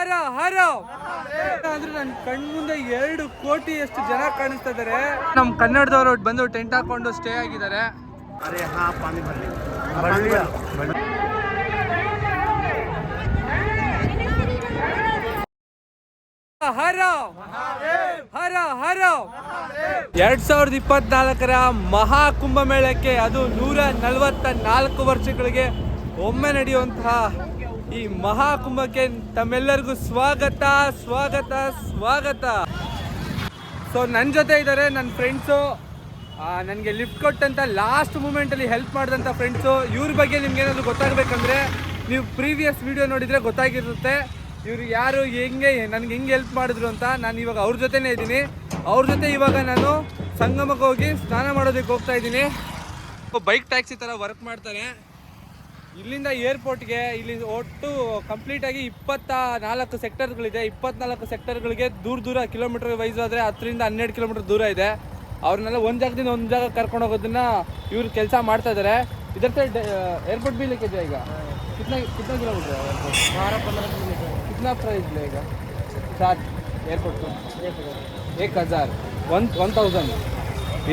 ಹರ ಹರ ಅಂದ್ರೆ ನನ್ನ ಕಣ್ಮುಂದೆ 2 ಕೋಟಿಯಷ್ಟು ಜನ ಕಾಣಿಸ್ತಾ ಇದಾರೆ. ನಮ್ಮ ಕನ್ನಡದವರು ಬಂದು ಟೆಂಟ್ ಹಾಕೊಂಡು ಸ್ಟೇ ಆಗಿದ್ದಾರೆ. ಹರ ಹರ ಹರ 2024ರ ಮಹಾ ಕುಂಭಮೇಳಕ್ಕೆ, ಅದು 144 ವರ್ಷಗಳಿಗೆ ಒಮ್ಮೆ ನಡೆಯುವಂತಹ ಈ ಮಹಾಕುಂಭಕ್ಕೆ ತಮ್ಮೆಲ್ಲರಿಗೂ ಸ್ವಾಗತ ಸ್ವಾಗತ ಸ್ವಾಗತ. ಸೊ ನನ್ನ ಜೊತೆ ಇದ್ದಾರೆ ನನ್ನ ಫ್ರೆಂಡ್ಸು, ನನಗೆ ಲಿಫ್ಟ್ ಕೊಟ್ಟಂತ ಲಾಸ್ಟ್ ಮೂಮೆಂಟಲ್ಲಿ ಹೆಲ್ಪ್ ಮಾಡಿದಂಥ ಫ್ರೆಂಡ್ಸು. ಇವ್ರ ಬಗ್ಗೆ ನಿಮ್ಗೆ ಏನಾದರೂ ಗೊತ್ತಾಗಬೇಕಂದ್ರೆ ನೀವು ಪ್ರೀವಿಯಸ್ ವಿಡಿಯೋ ನೋಡಿದರೆ ಗೊತ್ತಾಗಿರುತ್ತೆ ಇವ್ರು ಯಾರು, ನನಗೆ ಹೆಂಗೆ ಹೆಲ್ಪ್ ಮಾಡಿದ್ರು ಅಂತ. ನಾನು ಇವಾಗ ಅವ್ರ ಜೊತೆನೇ ಇದ್ದೀನಿ. ಅವ್ರ ಜೊತೆ ಇವಾಗ ನಾನು ಸಂಗಮಕ್ಕೆ ಹೋಗಿ ಸ್ನಾನ ಮಾಡೋದಕ್ಕೆ ಹೋಗ್ತಾ ಇದ್ದೀನಿ. ಬೈಕ್ ಟ್ಯಾಕ್ಸಿ ಥರ ವರ್ಕ್ ಮಾಡ್ತಾನೆ. ಇಲ್ಲಿಂದ ಏರ್ಪೋರ್ಟ್ಗೆ ಇಲ್ಲಿ ಒಟ್ಟು ಕಂಪ್ಲೀಟಾಗಿ 24 ಸೆಕ್ಟರ್ಗಳಿದೆ. 24 ಸೆಕ್ಟರ್ಗಳಿಗೆ ದೂರ ಕಿಲೋಮೀಟರ್ ವೈಸ್ ಆದರೆ 10ರಿಂದ 12 ಕಿಲೋಮೀಟರ್ ದೂರ ಇದೆ. ಅವ್ರನ್ನೆಲ್ಲ ಒಂದು ಜಾಗದಿಂದ ಒಂದು ಜಾಗ ಕರ್ಕೊಂಡು ಹೋಗೋದನ್ನ ಇವ್ರು ಕೆಲಸ ಮಾಡ್ತಾ ಇದ್ದಾರೆ. ಇದರ ಸೈಡ್ एयरपोर्ट भी लेके जाएगा. कितना किलोमीटर है? 12-15 किलोमीटर. कितना प्राइस लेगा? चार्ज एयरपोर्ट को 1000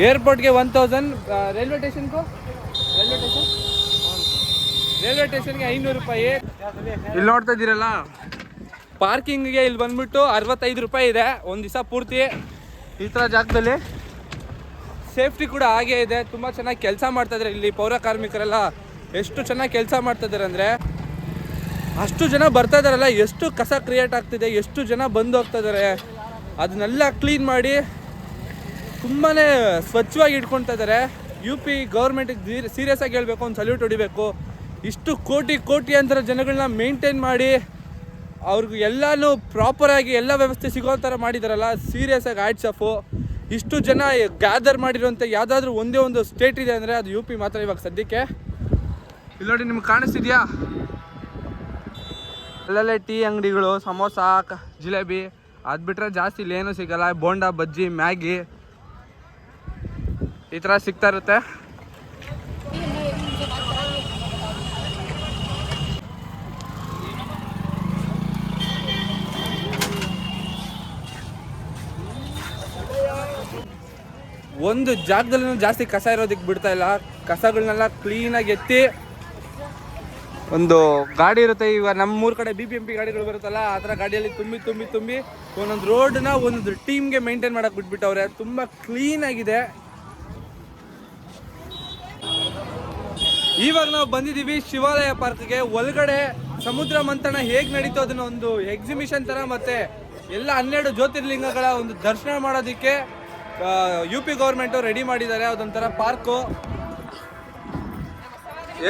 एयरपोर्ट के 1000. रेलवे स्टेशन को ರೈಲ್ವೆ ಸ್ಟೇಷನ್ಗೆ 500 ರೂಪಾಯಿ. ಇಲ್ಲಿ ನೋಡ್ತಾ ಇದ್ದೀರಲ್ಲ, ಪಾರ್ಕಿಂಗ್ಗೆ ಇಲ್ಲಿ ಬಂದ್ಬಿಟ್ಟು 65 ರೂಪಾಯಿ ಇದೆ ಒಂದು ದಿವಸ ಪೂರ್ತಿ. ಈ ಥರ ಜಾಗದಲ್ಲಿ ಸೇಫ್ಟಿ ಕೂಡ ಹಾಗೇ ಇದೆ. ತುಂಬ ಚೆನ್ನಾಗಿ ಕೆಲಸ ಮಾಡ್ತಾಯಿದ್ದಾರೆ ಇಲ್ಲಿ ಪೌರ ಕಾರ್ಮಿಕರೆಲ್ಲ. ಎಷ್ಟು ಚೆನ್ನಾಗಿ ಕೆಲಸ ಮಾಡ್ತಾಯಿದ್ದಾರೆ ಅಂದರೆ, ಅಷ್ಟು ಜನ ಬರ್ತಾ ಇದ್ದಾರಲ್ಲ, ಎಷ್ಟು ಕಸ ಕ್ರಿಯೇಟ್ ಆಗ್ತಿದೆ, ಎಷ್ಟು ಜನ ಬಂದು ಹೋಗ್ತಾ ಇದ್ದಾರೆ. ಅದನ್ನೆಲ್ಲ ಕ್ಲೀನ್ ಮಾಡಿ ತುಂಬಾ ಸ್ವಚ್ಛವಾಗಿ ಇಟ್ಕೊಳ್ತಾ ಇದ್ದಾರೆ. UP ಗೌರ್ಮೆಂಟಿಗೆ ಸೀರಿಯಸ್ ಆಗಿ ಹೇಳಬೇಕು, ಒಂದು ಸಲ್ಯೂಟ್ ಹೊಡಿಬೇಕು. ಇಷ್ಟು ಕೋಟಿ ಅಂತರ ಜನಗಳನ್ನ ಮೇಂಟೈನ್ ಮಾಡಿ ಅವ್ರಿಗೆ ಎಲ್ಲನೂ ಪ್ರಾಪರಾಗಿ ಎಲ್ಲ ವ್ಯವಸ್ಥೆ ಸಿಗೋ ಥರ ಮಾಡಿದಾರಲ್ಲ, ಸೀರಿಯಸ್ ಆಗಿ ಹ್ಯಾಟ್ಸ್ ಆಫು. ಇಷ್ಟು ಜನ ಗ್ಯಾದರ್ ಮಾಡಿರೋಂಥ ಯಾವುದಾದ್ರೂ ಒಂದೇ ಒಂದು ಸ್ಟೇಟ್ ಇದೆ ಅಂದರೆ ಅದು UP ಮಾತ್ರ ಇವಾಗ ಸದ್ಯಕ್ಕೆ. ಇಲ್ಲಿ ನೋಡಿ, ನಿಮ್ಗೆ ಕಾಣಿಸ್ತಿದ್ಯಾ? ಅಲ್ಲಲ್ಲೇ ಟೀ ಅಂಗಡಿಗಳು, ಸಮೋಸ, ಜಿಲೇಬಿ, ಅದು ಬಿಟ್ಟರೆ ಜಾಸ್ತಿ ಇಲ್ಲಿ ಏನೂ ಸಿಗಲ್ಲ. ಬೋಂಡಾ, ಬಜ್ಜಿ, ಮ್ಯಾಗಿ ಈ ಥರ ಸಿಗ್ತಾ ಇರುತ್ತೆ. ಒಂದು ಜಾಗದಲ್ಲೂ ಜಾಸ್ತಿ ಕಸ ಇರೋದಕ್ಕೆ ಬಿಡ್ತಾ ಇಲ್ಲ. ಕಸಗಳನ್ನೆಲ್ಲ ಕ್ಲೀನಾಗಿ ಎತ್ತಿ ಒಂದು ಗಾಡಿ ಇರುತ್ತೆ, ಇವಾಗ ನಮ್ಮೂರ ಕಡೆ BBMP ಗಾಡಿಗಳು ಬರುತ್ತಲ್ಲ, ಆ ಥರ ಗಾಡಿಯಲ್ಲಿ ತುಂಬಿ ಒಂದೊಂದು ರೋಡನ್ನ ಒಂದೊಂದು ಟೀಮ್ಗೆ ಮೇಂಟೈನ್ ಮಾಡೋಕೆ ಬಿಟ್ಬಿಟ್ಟವ್ರೆ. ತುಂಬ ಕ್ಲೀನಾಗಿದೆ. ಇವಾಗ ನಾವು ಬಂದಿದ್ದೀವಿ ಶಿವಾಲಯ ಪಾರ್ಕ್ಗೆ. ಒಳಗಡೆ ಸಮುದ್ರ ಮಂಥನ ಹೇಗೆ ನಡೀತೋ ಅದನ್ನ ಒಂದು ಎಕ್ಸಿಬಿಷನ್ ಥರ, ಮತ್ತು ಎಲ್ಲ 12 ಜ್ಯೋತಿರ್ಲಿಂಗಗಳ ಒಂದು ದರ್ಶನ ಮಾಡೋದಕ್ಕೆ UP ಗೌರ್ಮೆಂಟು ರೆಡಿ ಮಾಡಿದ್ದಾರೆ. ಅದೊಂಥರ ಪಾರ್ಕು.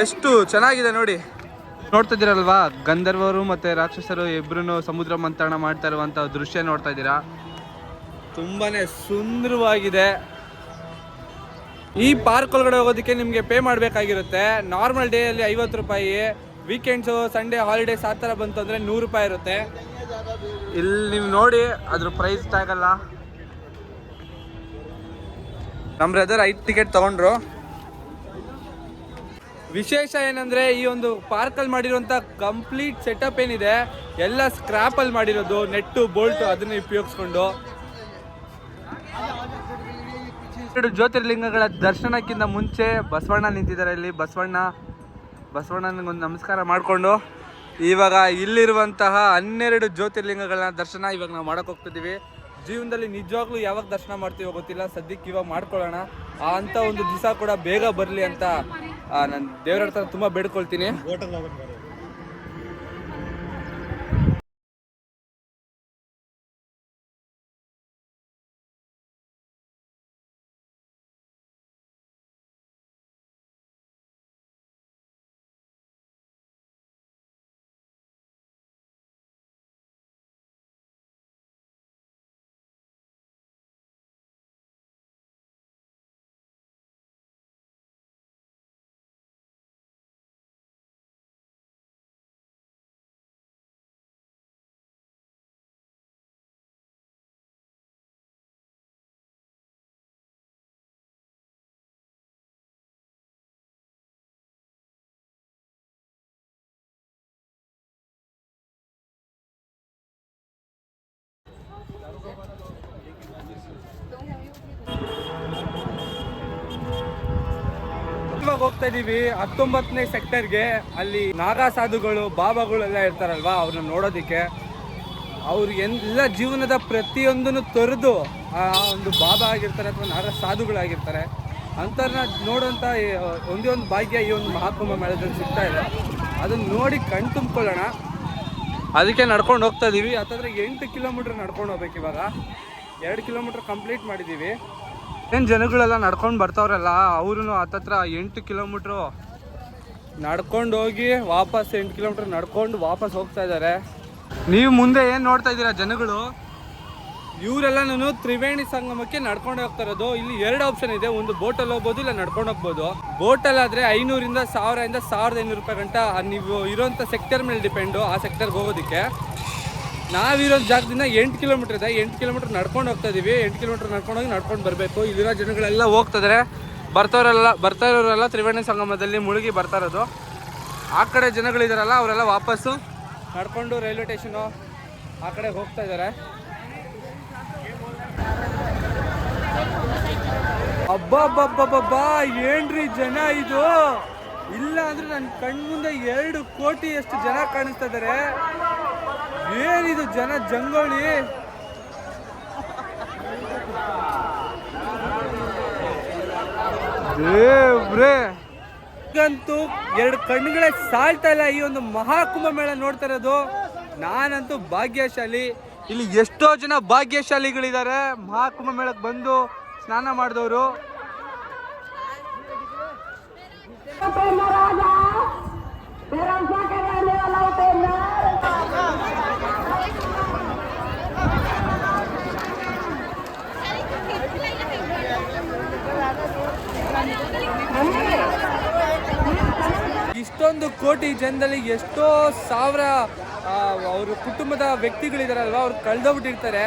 ಎಷ್ಟು ಚೆನ್ನಾಗಿದೆ ನೋಡಿ. ನೋಡ್ತಾ ಇದ್ದೀರಲ್ವಾ, ಗಂಧರ್ವರು ಮತ್ತು ರಾಕ್ಷಸರು ಇಬ್ಬರೂ ಸಮುದ್ರ ಮಂಥನ ಮಾಡ್ತಾ ಇರುವಂಥ ದೃಶ್ಯ ನೋಡ್ತಾ ಇದ್ದೀರಾ. ತುಂಬಾ ಸುಂದರವಾಗಿದೆ. ಈ ಪಾರ್ಕ್ ಒಳಗಡೆ ಹೋಗೋದಕ್ಕೆ ನಿಮಗೆ ಪೇ ಮಾಡಬೇಕಾಗಿರುತ್ತೆ. ನಾರ್ಮಲ್ ಡೇಯಲ್ಲಿ 50 ರೂಪಾಯಿ, ವೀಕೆಂಡ್ಸು, ಸಂಡೇ, ಹಾಲಿಡೇಸ್ ಆ ಥರ ಬಂತು ಅಂದರೆ 100 ರೂಪಾಯಿ ಇರುತ್ತೆ. ಇಲ್ಲಿ ನೀವು ನೋಡಿ, ಅದ್ರ ಪ್ರೈಸ್ ಆಗಲ್ಲ. ನಮ್ಮ ಬ್ರದರ್ 5 ಟಿಕೆಟ್ ತೊಗೊಂಡ್ರು. ವಿಶೇಷ ಏನಂದರೆ, ಈ ಒಂದು ಪಾರ್ಕಲ್ಲಿ ಮಾಡಿರುವಂಥ ಕಂಪ್ಲೀಟ್ ಸೆಟಪ್ ಏನಿದೆ ಎಲ್ಲ ಸ್ಕ್ರ್ಯಾಪಲ್ಲಿ ಮಾಡಿರೋದು. ನೆಟ್ಟು, ಬೋಲ್ಟು ಅದನ್ನು ಉಪಯೋಗಿಸ್ಕೊಂಡು 2 ಜ್ಯೋತಿರ್ಲಿಂಗಗಳ ದರ್ಶನಕ್ಕಿಂತ ಮುಂಚೆ ಬಸವಣ್ಣ ನಿಂತಿದ್ದಾರೆ ಇಲ್ಲಿ. ಬಸವಣ್ಣನಿಗೊಂದು ನಮಸ್ಕಾರ ಮಾಡಿಕೊಂಡು ಇವಾಗ ಇಲ್ಲಿರುವಂತಹ 12 ಜ್ಯೋತಿರ್ಲಿಂಗಗಳನ್ನ ದರ್ಶನ ಇವಾಗ ನಾವು ಮಾಡೋಕೆ ಹೋಗ್ತಿದ್ದೀವಿ. ಜೀವನದಲ್ಲಿ ನಿಜವಾಗ್ಲೂ ಯಾವಾಗ ದರ್ಶನ ಮಾಡ್ತೀವೋ ಗೊತ್ತಿಲ್ಲ, ಸದ್ಯಕ್ಕೆ ಇವಾಗ ಮಾಡ್ಕೊಳ್ಳೋಣ. ಅಂಥ ಒಂದು ದಿವಸ ಕೂಡ ಬೇಗ ಬರಲಿ ಅಂತ ನಾನು ದೇವರ ಹತ್ರ ತುಂಬ ಬೇಡ್ಕೊಳ್ತೀನಿ. ಇವಾಗ ಹೋಗ್ತಾ ಇದೀವಿ 19ನೇ ಸೆಕ್ಟರ್ಗೆ. ಅಲ್ಲಿ ನಾಗಾ ಸಾಧುಗಳು ಬಾಬಾಗಳೆಲ್ಲ ಇರ್ತಾರಲ್ವಾ, ಅವ್ರನ್ನ ನೋಡೋದಿಕ್ಕೆ. ಅವ್ರು ಎಲ್ಲ ಜೀವನದ ಪ್ರತಿಯೊಂದನ್ನು ತೊರೆದು ಆ ಒಂದು ಬಾಬಾ ಆಗಿರ್ತಾರೆ ಅಥವಾ ನಾಗಾ ಸಾಧುಗಳಾಗಿರ್ತಾರೆ ಅಂಥವ್ರನ್ನ ನೋಡೋಂಥ ಒಂದೇ ಒಂದು ಭಾಗ್ಯ ಈ ಒಂದು ಮಹಾಕುಂಭ ಮೇಳದಲ್ಲಿ ಸಿಗ್ತಾ ಇದೆ. ಅದನ್ನು ನೋಡಿ ಕಣ್ ತುಂಬಿಕೊಳ್ಳೋಣ, ಅದಕ್ಕೆ ನಡ್ಕೊಂಡು ಹೋಗ್ತಾ ಇದೀವಿ. ಹತ್ತತ್ರ 8 ಕಿಲೋಮೀಟ್ರ್ ನಡ್ಕೊಂಡು ಹೋಗ್ಬೇಕು. ಇವಾಗ 2 ಕಿಲೋಮೀಟ್ರ್ ಕಂಪ್ಲೀಟ್ ಮಾಡಿದ್ದೀವಿ. ಏನು ಜನಗಳೆಲ್ಲ ನಡ್ಕೊಂಡು ಬರ್ತಾವ್ರಲ್ಲ, ಅವರು ಹತ್ತತ್ರ 8 ಕಿಲೋಮೀಟ್ರು ನಡ್ಕೊಂಡು ಹೋಗಿ ವಾಪಸ್ 8 ಕಿಲೋಮೀಟ್ರ್ ನಡ್ಕೊಂಡು ವಾಪಸ್ ಹೋಗ್ತಾ ಇದ್ದಾರೆ. ನೀವು ಮುಂದೆ ಏನು ನೋಡ್ತಾ ಇದ್ದೀರಾ ಜನಗಳು, ಇವರೆಲ್ಲನೂ ತ್ರಿವೇಣಿ ಸಂಗಮಕ್ಕೆ ನಡ್ಕೊಂಡು ಹೋಗ್ತಾ ಇರೋದು. ಇಲ್ಲಿ 2 ಆಪ್ಷನ್ ಇದೆ, ಒಂದು ಬೋಟಲ್ಲಿ ಹೋಗ್ಬೋದು, ಇಲ್ಲ ನಡ್ಕೊಂಡು ಹೋಗ್ಬೋದು. ಬೋಟಲ್ಲಾದರೆ 500ರಿಂದ 1000 ಇಂದ 1500 ರೂಪಾಯಿ ಗಂಟ ನೀವು ಇರೋಂಥ ಸೆಕ್ಟರ್ ಮೇಲೆ ಡಿಪೆಂಡು ಆ ಸೆಕ್ಟರ್ಗೆ ಹೋಗೋದಕ್ಕೆ. ನಾವಿರೋ ಜಾಗದಿಂದ 8 ಕಿಲೋಮೀಟ್ರ್ ಇದೆ, 8 ಕಿಲೋಮೀಟ್ರ್ ನಡ್ಕೊಂಡು ಹೋಗ್ತಾ ಇದೀವಿ. 8 ಕಿಲೋಮೀಟ್ರ್ ನಡ್ಕೊಂಡೋಗಿ ನಡ್ಕೊಂಡು ಬರಬೇಕು. ಇಲ್ಲಿರೋ ಜನಗಳೆಲ್ಲ ಹೋಗ್ತಿದ್ದಾರೆ, ಬರ್ತಾ ಇರೋರೆಲ್ಲ ತ್ರಿವೇಣಿ ಸಂಗಮದಲ್ಲಿ ಮುಳುಗಿ ಬರ್ತಾ ಇರೋದು. ಆ ಕಡೆ ಜನಗಳಿದಾರಲ್ಲ ಅವರೆಲ್ಲ ವಾಪಸ್ಸು ನಡ್ಕೊಂಡು ರೈಲ್ವೆ ಸ್ಟೇಷನು ಆ ಕಡೆ ಹೋಗ್ತಾ ಇದ್ದಾರೆ. ಅಬ್ಬಬ್ಬಬ್ಬಬ್ಬಾ, ಏನ್ರಿ ಜನ ಇದು! ಇಲ್ಲ ಅಂದ್ರೆ ನನ್ನ ಕಣ್ಮುಂದೆ 2 ಕೋಟಿಯಷ್ಟು ಜನ ಕಾಣಿಸ್ತಾ ಇದ್ದಾರೆ. ಏನಿದು ಜನ ಜಂಗೋಳಿ! ದೇವ್ರೇ, ಈಗಂತೂ 2 ಕಣ್ಣುಗಳೇ ಸಾಲ್ತಾ ಇಲ್ಲ ಈ ಒಂದು ಮಹಾಕುಂಭ ಮೇಳ ನೋಡ್ತಾ ಇರೋದು. ನಾನಂತೂ ಭಾಗ್ಯಶಾಲಿ. ಇಲ್ಲಿ ಎಷ್ಟೋ ಜನ ಭಾಗ್ಯಶಾಲಿಗಳಿದ್ದಾರೆ ಮಹಾಕುಂಭ ಮೇಳಕ್ಕೆ ಬಂದು ಸ್ನಾನ ಮಾಡಿದವರು. ಇಷ್ಟೊಂದು ಕೋಟಿ ಜನದಲ್ಲಿ ಎಷ್ಟೋ ಸಾವಿರ ಅವ್ರ ಕುಟುಂಬದ ವ್ಯಕ್ತಿಗಳಿದಾರಲ್ವ, ಅವ್ರು ಕಳೆದೋಗ್ಬಿಟ್ಟಿರ್ತಾರೆ,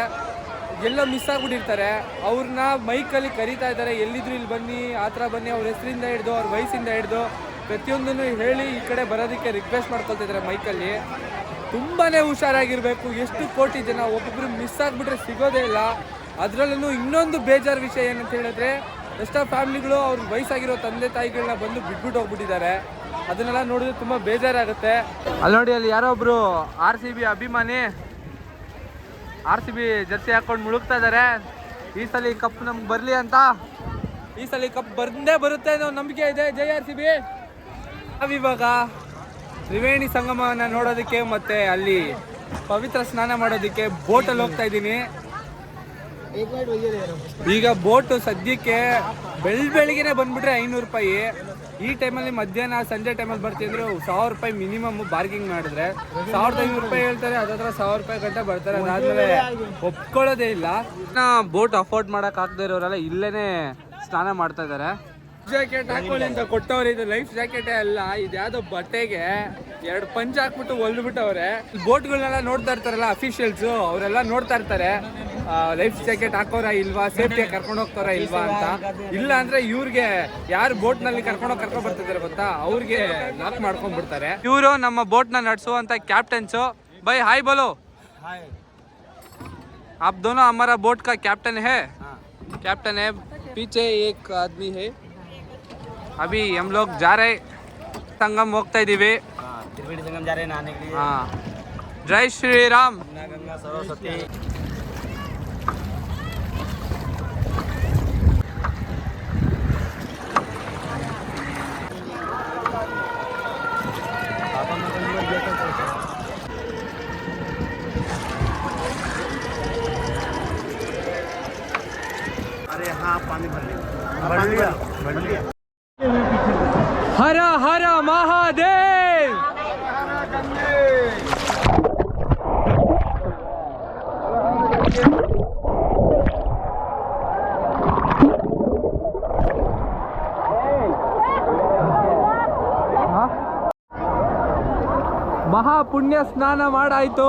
ಎಲ್ಲ ಮಿಸ್ ಆಗ್ಬಿಟ್ಟಿರ್ತಾರೆ. ಅವ್ರನ್ನ ಮೈಕಲ್ಲಿ ಕರೀತಾ ಇದ್ದಾರೆ, ಎಲ್ಲಿದ್ರು ಇಲ್ಲಿ ಬನ್ನಿ, ಆ ಥರ ಬನ್ನಿ. ಅವ್ರ ಹೆಸರಿಂದ ಹಿಡ್ದು ಅವ್ರ ವಯಸ್ಸಿಂದ ಹಿಡ್ದು ಪ್ರತಿಯೊಂದನ್ನು ಹೇಳಿ ಈ ಕಡೆ ಬರೋದಕ್ಕೆ ರಿಕ್ವೆಸ್ಟ್ ಮಾಡ್ಕೊಳ್ತಿದ್ದಾರೆ ಮೈಕಲ್ಲಿ. ತುಂಬಾ ಹುಷಾರಾಗಿರಬೇಕು. ಎಷ್ಟು ಕೋಟಿ ಜನ, ಒಬ್ಬೊಬ್ರು ಮಿಸ್ ಆಗಿಬಿಟ್ರೆ ಸಿಗೋದೇ ಇಲ್ಲ. ಅದರಲ್ಲೂ ಇನ್ನೊಂದು ಬೇಜಾರು ವಿಷಯ ಏನಂತ ಹೇಳಿದ್ರೆ, ಎಷ್ಟೋ ಫ್ಯಾಮಿಲಿಗಳು ಅವ್ರ ವಯಸ್ಸಾಗಿರೋ ತಂದೆ ತಾಯಿಗಳನ್ನ ಬಂದು ಬಿಟ್ಬಿಟ್ಟು ಹೋಗ್ಬಿಟ್ಟಿದ್ದಾರೆ. ಅದನ್ನೆಲ್ಲ ನೋಡಿದ್ರೆ ತುಂಬ ಬೇಜಾರಾಗುತ್ತೆ. ಅಲ್ಲಿ ನೋಡಿ, ಅಲ್ಲಿ ಯಾರೋ ಒಬ್ರು RCB ಅಭಿಮಾನಿ RCB ಜರ್ಸಿ ಹಾಕೊಂಡು ಮುಳುಗ್ತಾ ಇದ್ದಾರೆ. ಈ ಸಲ ಕಪ್ ನಮ್ಗೆ ಬರಲಿ ಅಂತ. ಈ ಸಲ ಕಪ್ ಬಂದೇ ಬರುತ್ತೆ ಅನ್ನೋ ನಂಬಿಕೆ ಇದೆ. ಜೈ RCB. ನಾವಿವಾಗ ತ್ರಿವೇಣಿ ಸಂಗಮವನ್ನು ನೋಡೋದಕ್ಕೆ ಮತ್ತೆ ಅಲ್ಲಿ ಪವಿತ್ರ ಸ್ನಾನ ಮಾಡೋದಕ್ಕೆ ಬೋಟಲ್ಲಿ ಹೋಗ್ತಾ ಇದ್ದೀನಿ. ಈಗ ಬೋಟು ಸದ್ಯಕ್ಕೆ ಬೆಳಿಗ್ಗೆನೆ ಬಂದ್ಬಿಟ್ರೆ 500 ರೂಪಾಯಿ. ಈ ಟೈಮಲ್ಲಿ ಮಧ್ಯಾಹ್ನ ಸಂಜೆ ಟೈಮಲ್ಲಿ ಬರ್ತೀವಿ ಅಂದ್ರೆ 1000 ರೂಪಾಯಿ ಮಿನಿಮಮ್ ಬಾರ್ಗಿಂಗ್ ಮಾಡಿದ್ರೆ 1500 ರೂಪಾಯಿ ಹೇಳ್ತಾರೆ. ಅದಾದ್ರೆ 1000 ರೂಪಾಯಿ ಗಂಟೆ ಬರ್ತಾರೆ. ಅದಾದ್ಮೇಲೆ ಒಪ್ಕೊಳ್ಳೋದೇ ಇಲ್ಲ. ಬೋಟ್ ಅಫೋರ್ಡ್ ಮಾಡಕ್ ಆಗದೆ ಇರೋರೆಲ್ಲ ಇಲ್ಲೇನೆ ಸ್ನಾನ ಮಾಡ್ತಾ ಇದ್ದಾರೆ. ಜಾಕೆಟ್ ಹಾಕೊಳ್ಳಿ ಅಂತ ಕೊಟ್ಟವ್ರೆ. ಇದು ಲೈಫ್ ಜಾಕೆಟೇ ಅಲ್ಲ, ಇದ್ಯಾವುದೋ ಬಟ್ಟೆಗೆ 2 ಪಂಚ್ ಹಾಕ್ಬಿಟ್ಟು ಹೊಲ್ಬಿಟ್ಟವ್ರೆ. ಬೋಟ್ಗಳನ್ನೆಲ್ಲ ನೋಡ್ತಾ ಇರ್ತಾರಲ್ಲ ಅಫಿಷಿಯಲ್ಸು, ಅವರೆಲ್ಲ ನೋಡ್ತಾ ಇರ್ತಾರೆ ಲೈಫ್ ಜಾಕೆಟ್ ಹಾಕೋರ ಇಲ್ವಾ, ಸೇಫ್ಟಿಯಾಗಿ ಕರ್ಕೊಂಡು ಹೋಗ್ತಾರ ಇಲ್ವಾ ಅಂತ. ಇಲ್ಲ ಅಂದ್ರೆ ಇವ್ರಿಗೆ ಯಾರು ಬೋಟ್ ನಲ್ಲಿ ಕರ್ಕೊಂಡು ಬರ್ತಿದ್ದಾರೆ ಗೊತ್ತಾ, ಅವ್ರಿಗೆ ಲಾಕ್ ಮಾಡ್ಕೊಂಡ್ಬಿಡ್ತಾರೆ. ಇವರು ನಮ್ಮ ಬೋಟ್ ನ ನಡೆಸುವಂತ ಕ್ಯಾಪ್ಟನ್ಸು. ಬೈ ಹಾಯ್ ಬೋಲೋ. आप दोनों हमारा बोट का कैप्टन है. कैप्टन है, पीछे एक आदमी है. अभी हम लोग जा रहे संगम ಹೋಗ್ತಾ ಇದೀವಿ. त्रिवेणी संगम जा रहे नहाने के लिए. हाँ, जय श्री राम. गंगा सरस्वती. अरे हाँ, पानी भर लिया. हर हर महादेव. ಮಹಾಪುಣ್ಯ ಸ್ನಾನ ಮಾಡಾಯಿತು.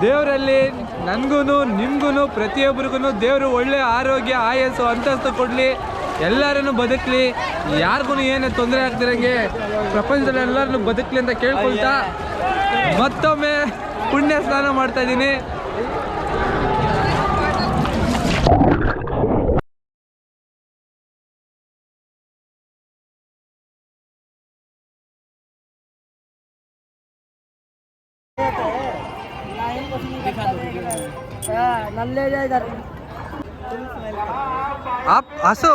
ದೇವರಲ್ಲಿ ನನಗೂ ನಿಮಗೂ ಪ್ರತಿಯೊಬ್ಬರಿಗೂ ದೇವರು ಒಳ್ಳೆ ಆರೋಗ್ಯ ಆಯಸ್ಸು ಅಂತಸ್ತು ಕೊಡಲಿ. ಎಲ್ಲರನ್ನು ಬದುಕಲಿ, ಯಾರಿಗೂ ಏನು ತೊಂದರೆ ಆಗ್ತಿರಂಗೆ ಪ್ರಪಂಚದಲ್ಲಿ ಎಲ್ಲರನ್ನು ಬದುಕಲಿ ಅಂತ ಕೇಳ್ಕೊಳ್ತಾ ಮತ್ತೊಮ್ಮೆ ಪುಣ್ಯ ಸ್ನಾನ ಮಾಡ್ತಾ ಇದ್ದೀನಿ. नल्ले जा इधर आप हंसो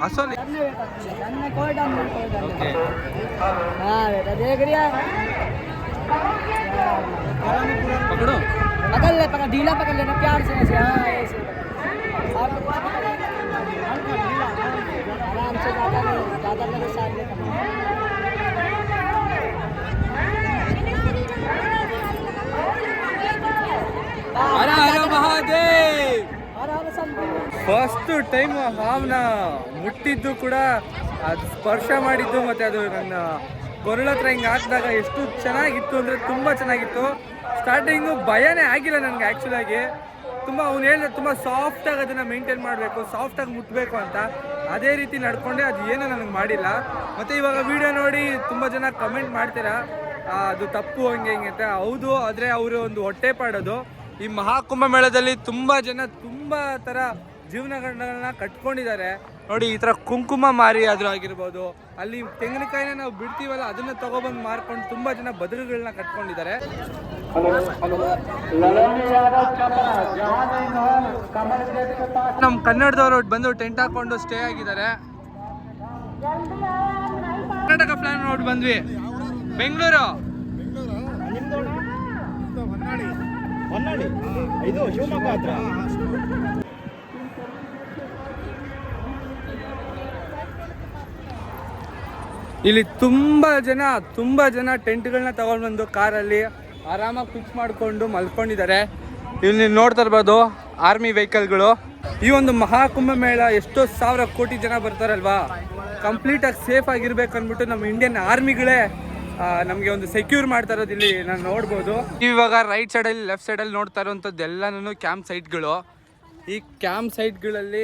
हंसो नहीं। कोई डर नहीं कोई डर नहीं। हाँ बेटा देख रही है पकड़ो पकड़ ले पकड़ ढीला पकड़ लेना प्यार से ऐसे हाँ ऐसे आराम से ज़्यादा मेरे साथ में हर हर महादेव। हर हर शंभू ಫಸ್ಟ್ ಟೈಮ್ ಹಾವನ್ನ ಮುಟ್ಟಿದ್ದು ಕೂಡ ಅದು ಸ್ಪರ್ಶ ಮಾಡಿದ್ದು ಮತ್ತೆ ಅದು ನನ್ನ ಕೊರಳ ಹತ್ರ ಹಿಂಗೆ ಹಾಕಿದಾಗ ಎಷ್ಟು ಚೆನ್ನಾಗಿತ್ತು ಅಂದರೆ ತುಂಬ ಚೆನ್ನಾಗಿತ್ತು. ಸ್ಟಾರ್ಟಿಂಗು ಭಯನೇ ಆಗಿಲ್ಲ ನನಗೆ ಆ್ಯಕ್ಚುಲಾಗಿ. ತುಂಬ ಅವ್ನು ಹೇಳಿದ್ರೆ ತುಂಬ ಸಾಫ್ಟಾಗಿ ಅದನ್ನು ಮೇಂಟೈನ್ ಮಾಡಬೇಕು, ಸಾಫ್ಟಾಗಿ ಮುಟ್ಟಬೇಕು ಅಂತ. ಅದೇ ರೀತಿ ನಡ್ಕೊಂಡೆ, ಅದು ಏನೂ ನನಗೆ ಮಾಡಿಲ್ಲ. ಮತ್ತು ಇವಾಗ ವಿಡಿಯೋ ನೋಡಿ ತುಂಬ ಜನ ಕಮೆಂಟ್ ಮಾಡ್ತೀರಾ ಅದು ತಪ್ಪು ಹಂಗೆ ಹಿಂಗೆ ಅಂತ. ಹೌದು, ಆದರೆ ಅವರು ಒಂದು ಹೊಟ್ಟೆ ಪಾಡೋದು. ಈ ಮಹಾಕುಂಭ ಮೇಳದಲ್ಲಿ ತುಂಬ ಜನ ತುಂಬ ಥರ ಜೀವನಗಳನ್ನ ಕಟ್ಕೊಂಡಿದ್ದಾರೆ ನೋಡಿ. ಈ ಥರ ಕುಂಕುಮ ಮಾರಿ ಆದರೂ ಆಗಿರ್ಬೋದು, ಅಲ್ಲಿ ತೆಂಗಿನಕಾಯಿನ ನಾವು ಬಿಡ್ತೀವಲ್ಲ ಅದನ್ನು ತಗೊಬಂದು ಮಾರ್ಕೊಂಡು ತುಂಬ ಜನ ಬದುರುಗಳನ್ನ ಕಟ್ಕೊಂಡಿದ್ದಾರೆ. ನಮ್ಮ ಕನ್ನಡದವರು ಬಂದು ಟೆಂಟ್ ಹಾಕೊಂಡು ಸ್ಟೇ ಆಗಿದ್ದಾರೆ. ಕರ್ನಾಟಕ ಪ್ಲಾನ್ ನೋಡಿ ಬಂದ್ವಿ. ಬೆಂಗಳೂರು ಇದು ಶಿವಮೊಗ್ಗ ಹತ್ರ. ಇಲ್ಲಿ ತುಂಬ ಜನ ಟೆಂಟ್ಗಳನ್ನ ತಗೊಂಡು ಬಂದು ಕಾರಲ್ಲಿ ಆರಾಮಾಗಿ ಫಿಕ್ಸ್ ಮಾಡಿಕೊಂಡು ಮಲ್ಕೊಂಡಿದ್ದಾರೆ. ಇಲ್ಲಿ ನೋಡ್ತಾ ಇರ್ಬೋದು ಆರ್ಮಿ ವೆಹಿಕಲ್ಗಳು. ಈ ಒಂದು ಮಹಾಕುಂಭ ಮೇಳ ಎಷ್ಟೋ ಸಾವಿರ ಕೋಟಿ ಜನ ಬರ್ತಾರಲ್ವಾ, ಕಂಪ್ಲೀಟಾಗಿ ಸೇಫ್ ಆಗಿರ್ಬೇಕು ಅಂದ್ಬಿಟ್ಟು ನಮ್ಮ ಇಂಡಿಯನ್ ಆರ್ಮಿಗಳೇ ನಮಗೆ ಒಂದು ಸೆಕ್ಯೂರ್ ಮಾಡ್ತಾ ಇರೋದು ಇಲ್ಲಿ ನಾನು ನೋಡ್ಬೋದು. ಇವಾಗ ರೈಟ್ ಸೈಡಲ್ಲಿ ಲೆಫ್ಟ್ ಸೈಡಲ್ಲಿ ನೋಡ್ತಾ ಇರೋವಂಥದ್ದು ಎಲ್ಲನೂ ಕ್ಯಾಂಪ್ ಸೈಟ್ಗಳು. ಈ ಕ್ಯಾಂಪ್ ಸೈಟ್ಗಳಲ್ಲಿ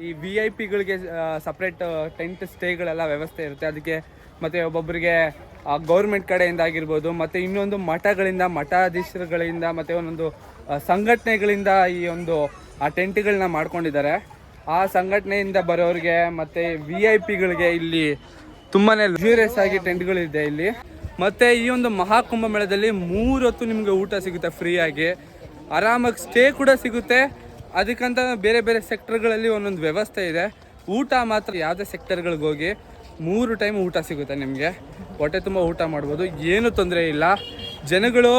ಈ VIP ಗಳಿಗೆ ಸಪ್ರೇಟ್ ಟೆಂಟ್ ಸ್ಟೇಗಳೆಲ್ಲ ವ್ಯವಸ್ಥೆ ಇರುತ್ತೆ ಅದಕ್ಕೆ. ಮತ್ತು ಒಬ್ಬೊಬ್ಬರಿಗೆ ಗೌರ್ಮೆಂಟ್ ಕಡೆಯಿಂದ ಆಗಿರ್ಬೋದು, ಮತ್ತು ಇನ್ನೊಂದು ಮಠಗಳಿಂದ, ಮಠಾಧೀಶರುಗಳಿಂದ, ಮತ್ತು ಒಂದೊಂದು ಸಂಘಟನೆಗಳಿಂದ ಈ ಒಂದು ಆ ಟೆಂಟ್ಗಳನ್ನ ಮಾಡ್ಕೊಂಡಿದ್ದಾರೆ. ಆ ಸಂಘಟನೆಯಿಂದ ಬರೋರಿಗೆ ಮತ್ತು VIP ಗಳಿಗೆ ಇಲ್ಲಿ ತುಂಬಾ ಲಕ್ಸುರಿಯಸ್ ಆಗಿ ಟೆಂಟ್ಗಳಿದೆ ಇಲ್ಲಿ. ಮತ್ತು ಈ ಒಂದು ಮಹಾಕುಂಭ ಮೇಳದಲ್ಲಿ 3 ಹೊತ್ತು ನಿಮಗೆ ಊಟ ಸಿಗುತ್ತೆ ಫ್ರೀಯಾಗಿ, ಆರಾಮಾಗಿ ಸ್ಟೇ ಕೂಡ ಸಿಗುತ್ತೆ. ಅದಕ್ಕಂತ ಬೇರೆ ಬೇರೆ ಸೆಕ್ಟರ್ಗಳಲ್ಲಿ ಒಂದೊಂದು ವ್ಯವಸ್ಥೆ ಇದೆ. ಊಟ ಮಾತ್ರ ಯಾವುದೇ ಸೆಕ್ಟರ್ಗಳಿಗೆ ಹೋಗಿ 3 ಟೈಮ್ ಊಟ ಸಿಗುತ್ತೆ ನಿಮಗೆ, ಹೊಟ್ಟೆ ತುಂಬ ಊಟ ಮಾಡ್ಬೋದು, ಏನೂ ತೊಂದರೆ ಇಲ್ಲ. ಜನಗಳು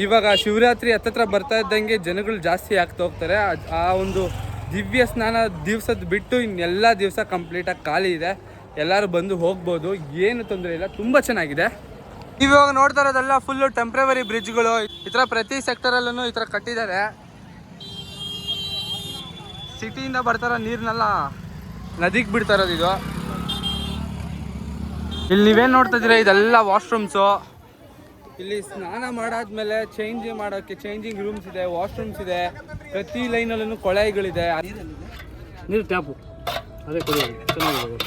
ಇವಾಗ ಶಿವರಾತ್ರಿ ಹತ್ತತ್ರ ಬರ್ತಾ ಇದ್ದಂಗೆ ಜನಗಳು ಜಾಸ್ತಿ ಆಗ್ತಾ ಹೋಗ್ತಾರೆ. ಆ ಒಂದು ದಿವ್ಯ ಸ್ನಾನ ದಿವಸದ ಬಿಟ್ಟು ಇನ್ನೆಲ್ಲ ದಿವಸ ಕಂಪ್ಲೀಟಾಗಿ ಖಾಲಿ ಇದೆ, ಎಲ್ಲರೂ ಬಂದು ಹೋಗ್ಬೋದು, ಏನು ತೊಂದರೆ ಇಲ್ಲ, ತುಂಬ ಚೆನ್ನಾಗಿದೆ. ಇವಾಗ ನೋಡ್ತಾ ಇರೋದೆಲ್ಲ ಫುಲ್ಲು ಟೆಂಪ್ರವರಿ ಬ್ರಿಡ್ಜ್ಗಳು. ಈ ಥರ ಪ್ರತಿ ಸೆಕ್ಟರಲ್ಲೂ ಈ ಥರ ಕಟ್ಟಿದ್ದಾರೆ. ಸಿಟಿಯಿಂದ ಬರ್ತಾರೋ ನೀರನ್ನೆಲ್ಲ ನದಿಗೆ ಬಿಡ್ತಾ ಇರೋದು ಇದು. ಇಲ್ಲಿ ನೀವೇನು ನೋಡ್ತಾ ಇದ್ದೀರಾ ಇದೆಲ್ಲ ವಾಶ್ರೂಮ್ಸು. ಇಲ್ಲಿ ಸ್ನಾನ ಮಾಡಾದ್ಮೇಲೆ ಚೇಂಜ್ ಮಾಡೋಕ್ಕೆ ಚೇಂಜಿಂಗ್ ರೂಮ್ಸ್ ಇದೆ, ವಾಶ್ರೂಮ್ಸ್ ಇದೆ, ಪ್ರತಿ ಲೈನಲ್ಲೂ ಕೊಳಾಯಿಗಳಿದೆ. ನೀರು ಟ್ಯಾಪು ಅದೇ ಕುಡಿಯೋದು ಚೆನ್ನಾಗಿದೆ.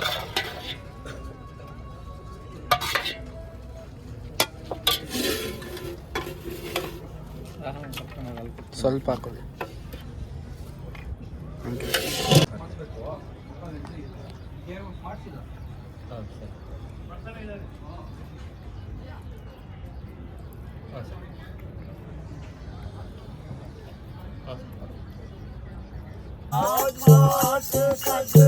ಸ್ವಲ್ಪ ಹಾಕೊಳ್ಳಿ. आज